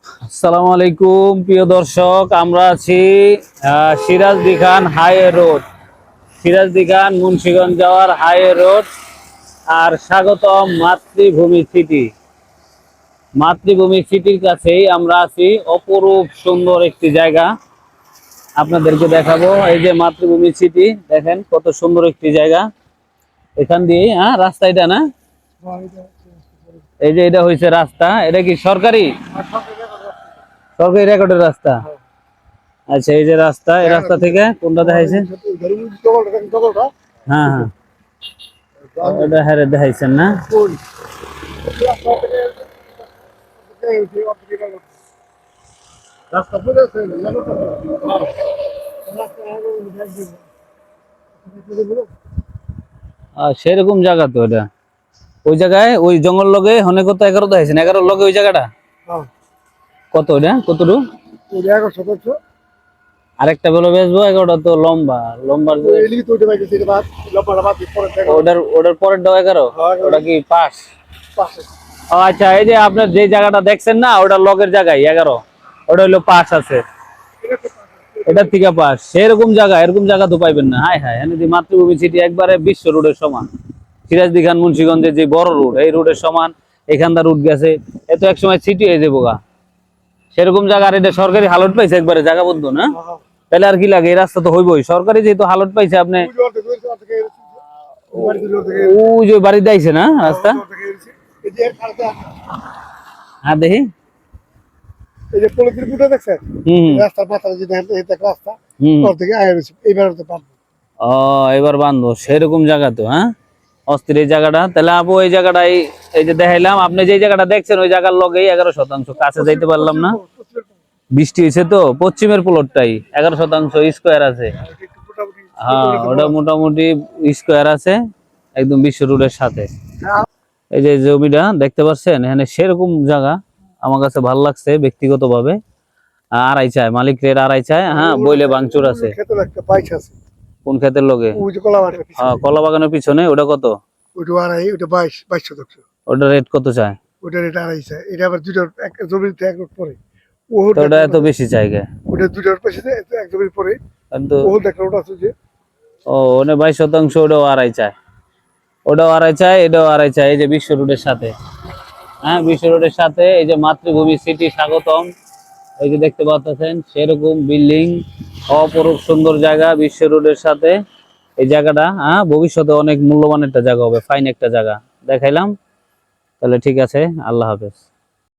আসসালামু আলাইকুম প্রিয় দর্শক, আমরা আছি সিরাজদি খান হাইওয়ে রোড, সিরাজদি খান মুন্সিগঞ্জ যাওয়ার হাইওয়ে রোড। আর স্বাগতম মাতৃভূমি সিটি। মাতৃভূমি সিটির কাছেই আমরা আছি। অপরূপ সুন্দর একটি জায়গা আপনাদেরকে দেখাবো। এই যে মাতৃভূমি সিটি, দেখেন কত সুন্দর একটি জায়গা। এখান দিয়ে রাস্তা এটা না, এই যে এটা হয়েছে রাস্তা। এটা কি সরকারি সরকারি রেকর্ডের রাস্তা? আচ্ছা, এই যে রাস্তা, এই রাস্তা থেকে কোনটা দেখাইছে? হ্যাঁ হ্যাঁ, ওটা হ্যাঁ দেখাইছেন না? সেরকম জায়গা তো এটা। ওই জায়গায় ওই জঙ্গল লগে হনে কত 11 দেখাইছেন, 11 লগে ওই জায়গাটা কত? ওটা কতটুকু? আরেকটা বলে বেচবো, 11টা তো লম্বা লম্বা। ওটার পরের 11, ওটা কি পাস? আচ্ছা, এই যে আপনার যে জায়গাটা দেখছেন না, ওটা লগের জায়গায় 11, ওটা হলো পাস আছে। এটার থেকে পাস। সেরকম জায়গা, এরকম জায়গা তো পাইবেন না। হায় হায়, এনে মাতৃভূমি সিটি একবারে বিশ্ব রোডের সমান। সিরাজদি খান মুন্সিগঞ্জের যে বড় রোড, এই রোডের সমান এখানটা রুট গেছে। এত এক সময় সিটি হয়ে যাবো গা, সেরকম জায়গা। আর এটা সরকারি হালট পাইছে একবারে জায়গা বন্ধু না? তাহলে আর কি লাগে, এই রাস্তা তো হইবই। সরকারি যেহেতু হালট পাইছে, আপনি ওই যে বাড়িতে আইছে না রাস্তা। হ্যাঁ দেখি, এই যে পলিথিন বুটা দেখছেন, রাস্তার মাথায় যে রাস্তা, ওর থেকে আয় হয়েছে। এইবার তো পারবো। ও, এবার বান্ধব সেরকম জায়গা তো। হ্যাঁ, অস্থির এই জায়গাটা। তাহলে আপু এই জায়গাটাই, এই যে দেখাইলাম, আপনি যে জায়গাটা দেখছেন ওই জায়গার লগেই 11%। কাছে যাইতে পারলাম না, বৃষ্টি হয়েছে তো। পশ্চিমের প্লটটাই 11% স্কোয়ার আছে। হ্যাঁ, ওটা মোটামুটি স্কোয়ার আছে, একদম বিশ্ব রোডের সাথে। এই যে জমিটা দেখতে পাচ্ছেন, এখানে সেরকম জায়গা আমার কাছে ভালো লাগছে ব্যক্তিগতভাবে। আড়াই চায় মালিক রেট, আড়াই চায়। হ্যাঁ, বইলে ভাঙচুর আছে। কোন ক্ষেতের লগে? কলা বাগানের পিছনে। ওটা কত? ওটা আড়াই, ওটা 22 শতাংশ। ওটা রেট কত চায়? ওটা রেট আড়াই চায়। এটা আবার দুটোর এক জমিতে এক রোড পরে। ওটা এত বেশি জায়গা? ওটা দুটোর পাশে এক জমির পরে। ও দেখো ওটা আছে যে, ও ওনে 22%। ওটাও আড়াই চায়, ওটাও আড়াই চায়, এটাও আড়াই চায়। এই যে বিশ্ব রোডের সাথে। হ্যাঁ, বিশ্ব রোডের সাথে এই যে মাতৃভূমি সিটি স্বাগতম। এই যে দেখতে পাচ্ছেন সেরকম বিল্ডিং, অপরূপ সুন্দর জায়গা বিশ্ব রোডের সাথে। এই জায়গাটা ভবিষ্যতে অনেক মূল্যবান একটা জায়গা হবে, ফাইন একটা জায়গা দেখাইলাম। তাহলে ঠিক আছে, আল্লাহ হাফেজ।